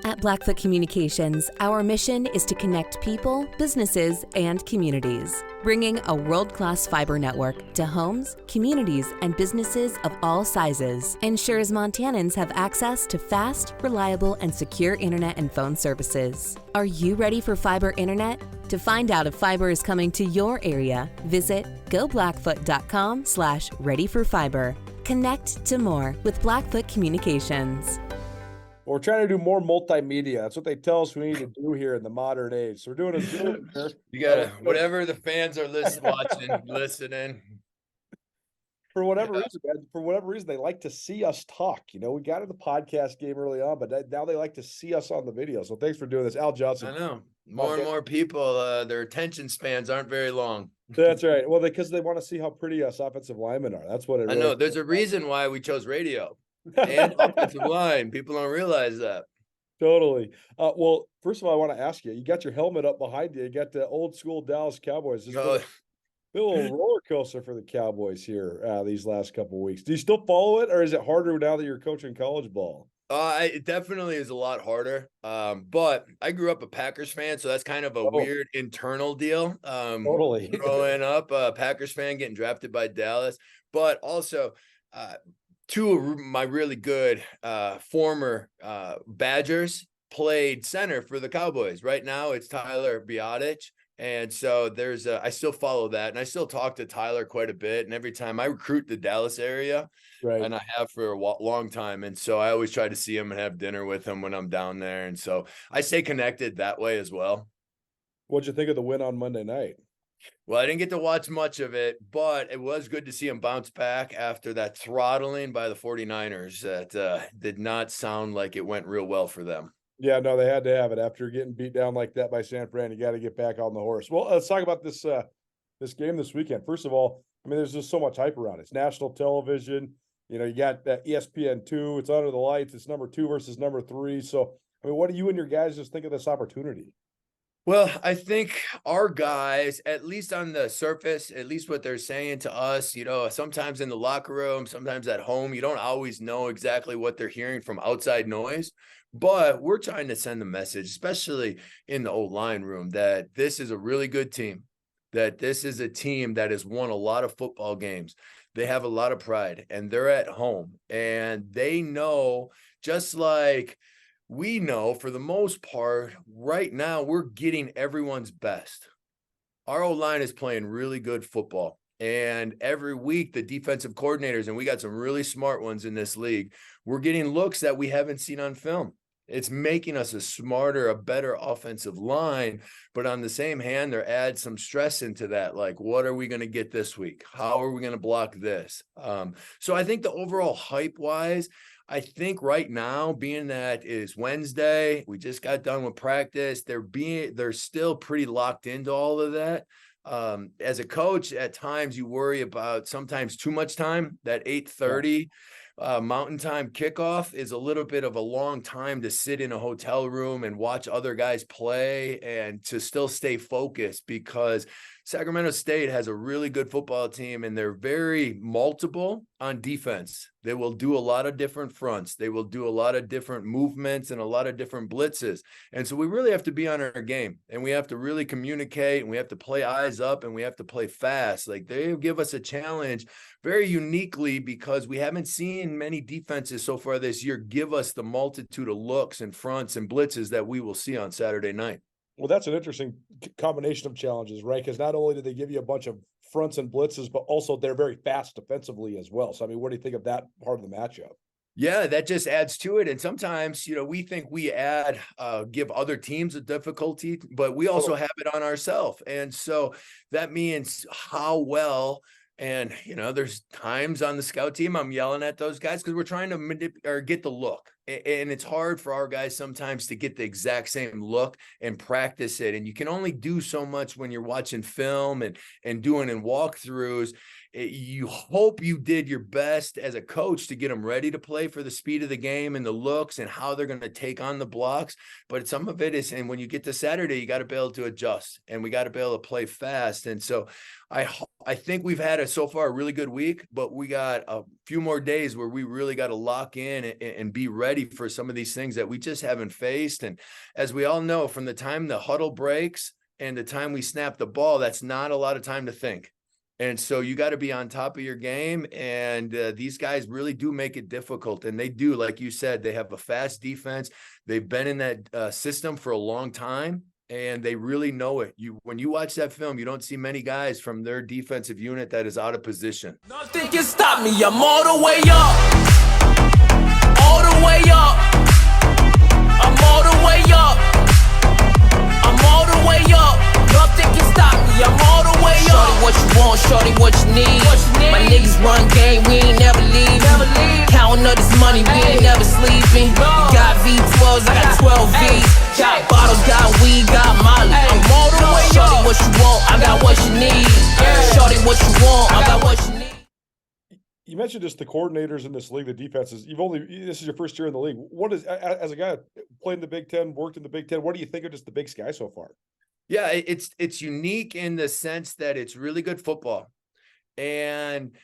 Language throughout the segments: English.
At Blackfoot Communications, our mission is to connect people, businesses, and communities, bringing a world-class fiber network to homes, communities, and businesses of all sizes ensures Montanans have access to fast, reliable, and secure internet and phone services. Are you ready for fiber internet? To find out if fiber is coming to your area, visit goblackfoot.com/readyforfiber. Connect to more with Blackfoot Communications. We're trying to do more multimedia. That's what they tell us we need to do here in the modern age. So we're doing a Zoom here. You gotta, whatever the fans are listening. For whatever reason, they like to see us talk. You know, we got in the podcast game early on, but now they like to see us on the video. So thanks for doing this, Al Johnson. I know more and more people, their attention spans aren't very long. That's right. Well, because they want to see how pretty us offensive linemen are. That's what it. I know. There's a reason why we chose radio and offensive line. People don't realize that. Totally. Well, first of all, I want to ask you. You got your helmet up behind you. You got the old school Dallas Cowboys. It's been a little roller coaster for the Cowboys here these last couple of weeks. Do you still follow it, or is it harder now that you're coaching college ball? It definitely is a lot harder. But I grew up a Packers fan, so that's kind of a weird internal deal. Totally. Growing up a Packers fan, getting drafted by Dallas, but also two of my really good former Badgers played center for the Cowboys. Right now it's Tyler Biadasz. And so I still follow that, and I still talk to Tyler quite a bit. And every time I recruit the Dallas area, right, and I have for a long time. And so I always try to see him and have dinner with him when I'm down there. And so I stay connected that way as well. What'd you think of the win on Monday night? Well, I didn't get to watch much of it, but it was good to see him bounce back after that throttling by the 49ers that did not sound like it went real well for them. Yeah, no, they had to have it after getting beat down like that by San Fran. You got to get back on the horse. Well, let's talk about this game this weekend. First of all, I mean, there's just so much hype around it. It's national television. You know, you got that ESPN2. It's under the lights. It's number 2 versus number 3. So, I mean, what do you and your guys just think of this opportunity? Well, I think our guys, at least on the surface, at least what they're saying to us, you know, sometimes in the locker room, sometimes at home, you don't always know exactly what they're hearing from outside noise. But we're trying to send a message, especially in the O-line room, that this is a really good team, that this is a team that has won a lot of football games. They have a lot of pride, and they're at home. And they know, just like we know, for the most part, right now, we're getting everyone's best. Our O-line is playing really good football. And every week, the defensive coordinators, and we got some really smart ones in this league, we're getting looks that we haven't seen on film. It's making us a smarter, a better offensive line. But on the same hand, they're add some stress into that. Like, what are we going to get this week? How are we going to block this? So I think the overall hype-wise, I think right now, being that is Wednesday, we just got done with practice. They're still pretty locked into all of that. As a coach, at times you worry about sometimes too much time. That 8:30 Mountain Time kickoff is a little bit of a long time to sit in a hotel room and watch other guys play and to still stay focused, because Sacramento State has a really good football team, and they're very multiple on defense. They will do a lot of different fronts. They will do a lot of different movements and a lot of different blitzes. And so we really have to be on our game, and we have to really communicate, and we have to play eyes up, and we have to play fast. Like, they give us a challenge very uniquely, because we haven't seen many defenses so far this year give us the multitude of looks and fronts and blitzes that we will see on Saturday night. Well, that's an interesting combination of challenges, right? Because not only do they give you a bunch of fronts and blitzes, but also they're very fast defensively as well. So, I mean, what do you think of that part of the matchup? Yeah, that just adds to it. And sometimes, you know, we think we give other teams a difficulty, but we also have it on ourselves. And so that means how well. And, you know, there's times on the scout team I'm yelling at those guys because we're trying to get the look. And it's hard for our guys sometimes to get the exact same look and practice it. And you can only do so much when you're watching film and doing in walkthroughs. You hope you did your best as a coach to get them ready to play for the speed of the game and the looks and how they're going to take on the blocks. But some of it is, and when you get to Saturday, you got to be able to adjust, and we got to be able to play fast. And so I think we've had so far a really good week, but we got few more days where we really got to lock in and be ready for some of these things that we just haven't faced. And as we all know, from the time the huddle breaks and the time we snap the ball, that's not a lot of time to think. And so you got to be on top of your game. And these guys really do make it difficult. And they do, like you said, they have a fast defense. They've been in that system for a long time, and they really know it. When you watch that film, you don't see many guys from their defensive unit that is out of position. Nothing can stop me. I'm all the way up. All the way up. I'm all the way up. I'm all the way up. Nothing can stop me. I'm all the way up. Shorty, what you want? Shorty, what you need? My niggas run game. We ain't never leave. Counting up this money. We ain't never sleeping. You got V12s. I got 12 Vs. Got bottles. Got weed. Got Molly. I'm all the way up. Shorty, what you want? I got what you need. Shorty, what you want? I got what you need. You mentioned just the coordinators in this league, the defenses. This is your first year in the league. What is, as a guy played in the Big Ten, worked in the Big Ten, what do you think of just the Big Sky so far? Yeah, it's unique in the sense that it's really good football. And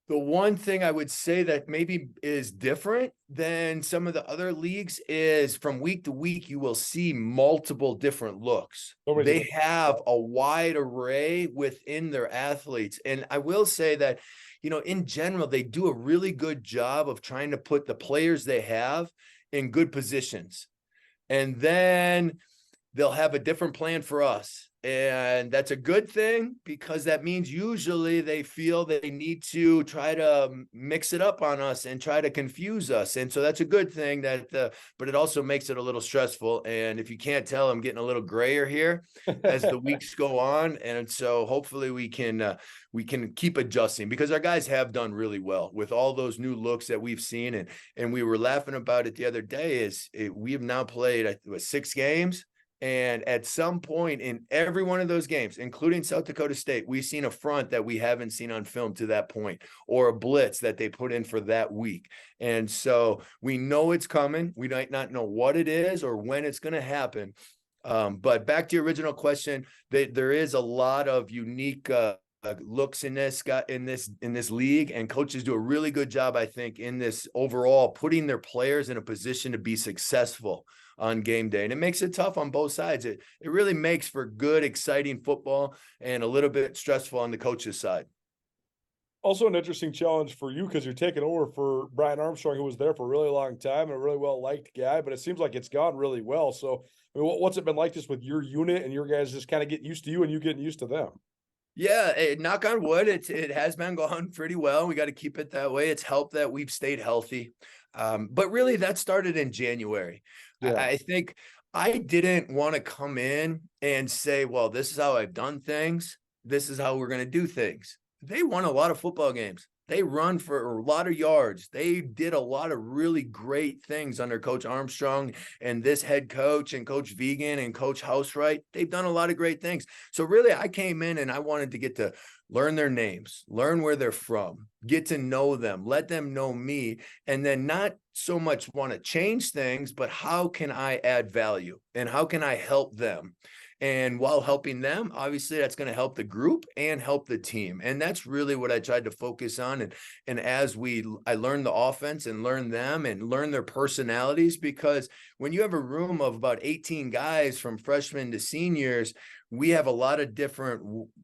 the one thing I would say that maybe is different than some of the other leagues is from week to week, you will see multiple different looks. They have a wide array within their athletes. And I will say that, in general, they do a really good job of trying to put the players they have in good positions. And then they'll have a different plan for us. And that's a good thing, because that means usually they feel they need to try to mix it up on us and try to confuse us. And so that's a good thing, but it also makes it a little stressful. And if you can't tell, I'm getting a little grayer here as the weeks go on. And so hopefully we can keep adjusting, because our guys have done really well with all those new looks that we've seen. And we were laughing about it the other day. We have now played 6 games. And at some point in every one of those games, including South Dakota State, we've seen a front that we haven't seen on film to that point, or a blitz that they put in for that week. And so we know it's coming. We might not know what it is or when it's going to happen. But back to your original question, there is a lot of unique looks in this league, and coaches do a really good job, I think, in this overall, putting their players in a position to be successful on game day. And it makes it tough on both sides. It really makes for good, exciting football, and a little bit stressful on the coach's side. Also an interesting challenge for you, because you're taking over for Brian Armstrong, who was there for a really long time and a really well-liked guy, but it seems like it's gone really well. So I mean, what's it been like just with your unit and your guys just kind of getting used to you and you getting used to them? Yeah, knock on wood, it has been going pretty well. We got to keep it that way. It's helped that we've stayed healthy. But really, that started in January. Yeah. I think I didn't want to come in and say, well, this is how I've done things. This is how we're going to do things. They won a lot of football games. They run for a lot of yards. They did a lot of really great things under Coach Armstrong and this head coach and Coach Vegan and Coach Housewright. They've done a lot of great things. So really, I came in and I wanted to get to learn their names, learn where they're from, get to know them, let them know me, and then not so much want to change things, but how can I add value and how can I help them? And while helping them, obviously that's going to help the group and help the team. And that's really what I tried to focus on. And as I learned the offense and learn them and learn their personalities, because when you have a room of about 18 guys from freshmen to seniors, we have a lot of different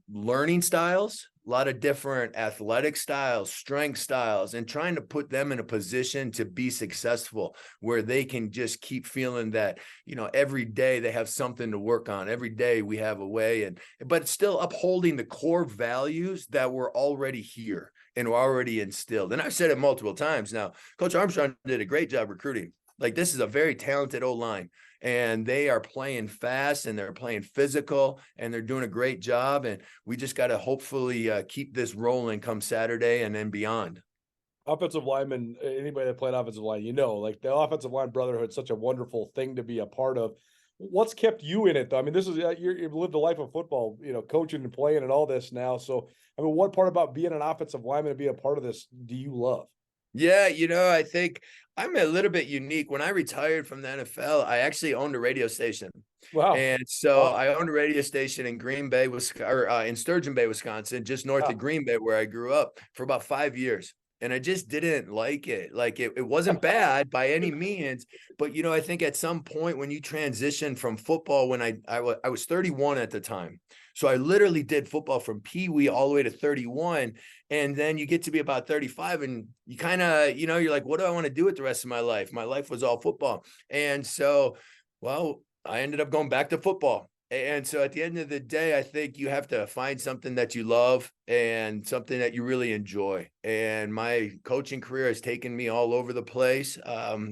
learning styles, a lot of different athletic styles, strength styles, and trying to put them in a position to be successful where they can just keep feeling that, every day they have something to work on. Every day we have a way, but still upholding the core values that were already here and were already instilled. And I've said it multiple times now, Coach Armstrong did a great job recruiting. Like, this is a very talented O-line. And they are playing fast and they're playing physical and they're doing a great job. And we just got to hopefully keep this rolling come Saturday and then beyond. Offensive linemen, anybody that played offensive line, like the offensive line brotherhood is such a wonderful thing to be a part of. What's kept you in it, though? I mean, this is you've lived a life of football, coaching and playing and all this now. So, I mean, what part about being an offensive lineman and being a part of this do you love? Yeah, I think I'm a little bit unique. When I retired from the NFL, I actually owned a radio station. Wow. And so I owned a radio station in Green Bay, in Sturgeon Bay, Wisconsin, just north of Green Bay, where I grew up, for about 5 years. and I just didn't like it. Like it wasn't bad by any means, but I think at some point when you transition from football, when I was 31 at the time. So I literally did football from Pee Wee all the way to 31. And then you get to be about 35 and you kind of, you're like, what do I want to do with the rest of my life? My life was all football. And so, well, I ended up going back to football. And so at the end of the day, I think you have to find something that you love and something that you really enjoy. And my coaching career has taken me all over the place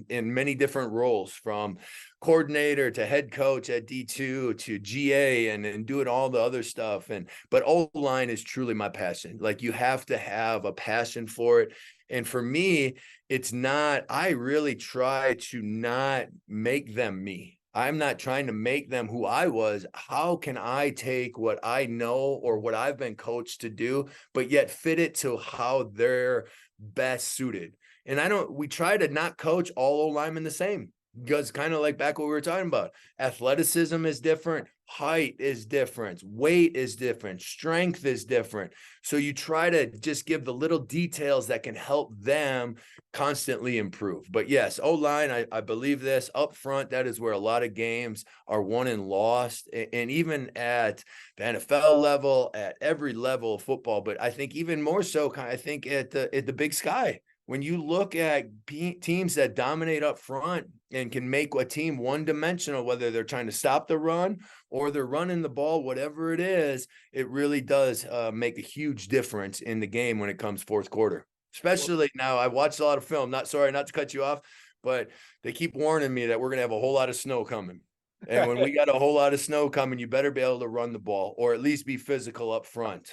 in many different roles, from coordinator to head coach at D2 to GA and doing all the other stuff. But O-line is truly my passion. Like, you have to have a passion for it. And for me, it's not, I really try to not make them me. I'm not trying to make them who I was. How can I take what I know or what I've been coached to do, but yet fit it to how they're best suited? And we try to not coach all O-linemen the same, because kind of like back what we were talking about, athleticism is different, height is different, weight is different, strength is different. So you try to just give the little details that can help them constantly improve. But yes, O-line, I believe this. Up front, that is where a lot of games are won and lost. And even at the NFL level, at every level of football, but I think even more so, I think at the Big Sky, when you look at teams that dominate up front and can make a team one-dimensional, whether they're trying to stop the run or they're running the ball, whatever it is, it really does make a huge difference in the game when it comes fourth quarter. Especially now, I watched a lot of film. Not to cut you off, but they keep warning me that we're going to have a whole lot of snow coming. And when we got a whole lot of snow coming, you better be able to run the ball or at least be physical up front.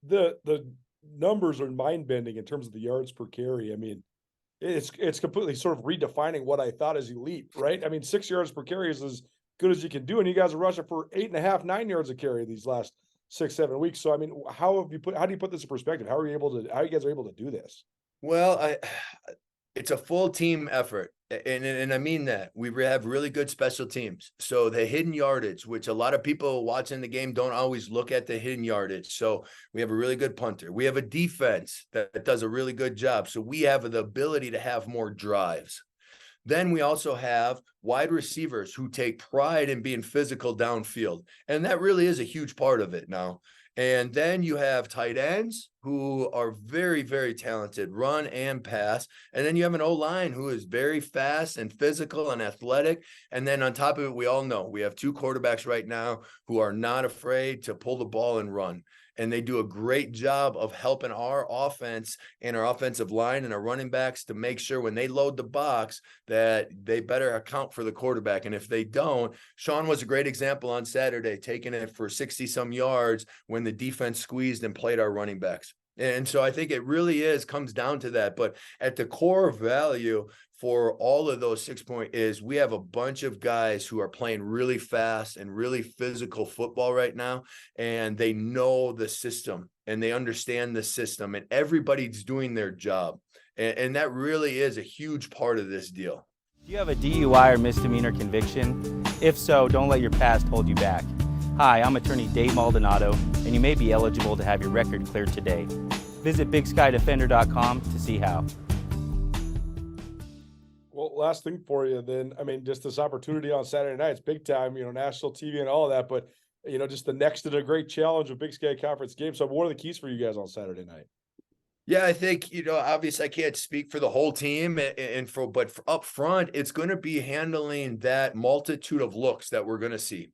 The numbers are mind-bending in terms of the yards per carry. I mean, it's completely sort of redefining what I thought is elite, right? I mean, 6 yards per carry is as good as you can do, and you guys are rushing for 8.5, 9 yards a carry these last 6-7 weeks. So I mean, how do you put this in perspective? How you guys are able to do this? Well, it's a full team effort. And I mean that. We have really good special teams. So the hidden yardage, which a lot of people watching the game don't always look at the hidden yardage. So we have a really good punter. We have a defense that does a really good job. So we have the ability to have more drives. Then we also have wide receivers who take pride in being physical downfield. And that really is a huge part of it now. And then you have tight ends who are very, very talented, run and pass. And then you have an O-line who is very fast and physical and athletic. And then on top of it, we all know we have 2 quarterbacks right now who are not afraid to pull the ball and run. And they do a great job of helping our offense and our offensive line and our running backs to make sure when they load the box that they better account for the quarterback. And if they don't, Sean was a great example on Saturday, taking it for 60-some yards when the defense squeezed and played our running backs. And so I think it really comes down to that. But at the core value for all of those 6 points is we have a bunch of guys who are playing really fast and really physical football right now. And they know the system and they understand the system, and everybody's doing their job. And that really is a huge part of this deal. Do you have a DUI or misdemeanor conviction? If so, don't let your past hold you back. Hi, I'm attorney Dave Maldonado, and you may be eligible to have your record cleared today. Visit BigSkyDefender.com to see how. Well, last thing for you then, I mean, just this opportunity on Saturday night, it's big time, national TV and all of that, but, just the next in a great challenge of Big Sky Conference game. So what are the keys for you guys on Saturday night? Yeah, I think, obviously I can't speak for the whole team but for up front, it's going to be handling that multitude of looks that we're going to see.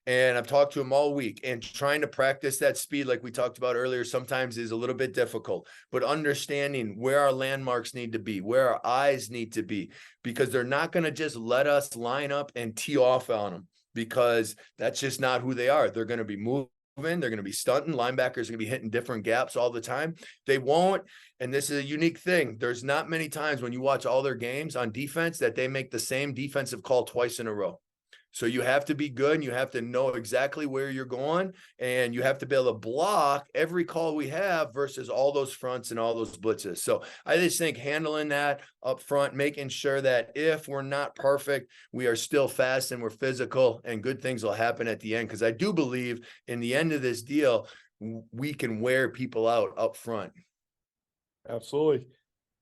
And I've talked to them all week, and trying to practice that speed, like we talked about earlier, sometimes is a little bit difficult, but understanding where our landmarks need to be, where our eyes need to be, because they're not going to just let us line up and tee off on them, because that's just not who they are. They're going to be moving. They're going to be stunting. Linebackers are going to be hitting different gaps all the time. They won't. And this is a unique thing. There's not many times when you watch all their games on defense that they make the same defensive call twice in a row. So you have to be good, and you have to know exactly where you're going, and you have to be able to block every call we have versus all those fronts and all those blitzes. So I just think handling that up front, making sure that if we're not perfect, we are still fast and we're physical, and good things will happen at the end. Because I do believe in the end of this deal, we can wear people out up front. Absolutely.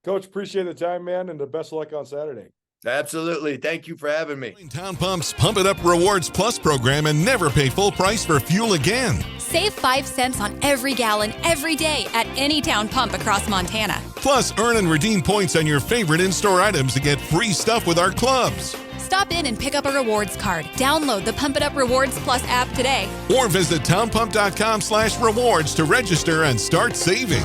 Coach, appreciate the time, man, and the best of luck on Saturday. Absolutely. Thank you for having me. Town Pump's Pump It Up Rewards Plus program and never pay full price for fuel again. Save 5 cents on every gallon every day at any town pump across Montana. Plus, earn and redeem points on your favorite in-store items to get free stuff with our clubs. Stop in and pick up a rewards card. Download the Pump It Up Rewards Plus app today. Or visit townpump.com/rewards to register and start saving.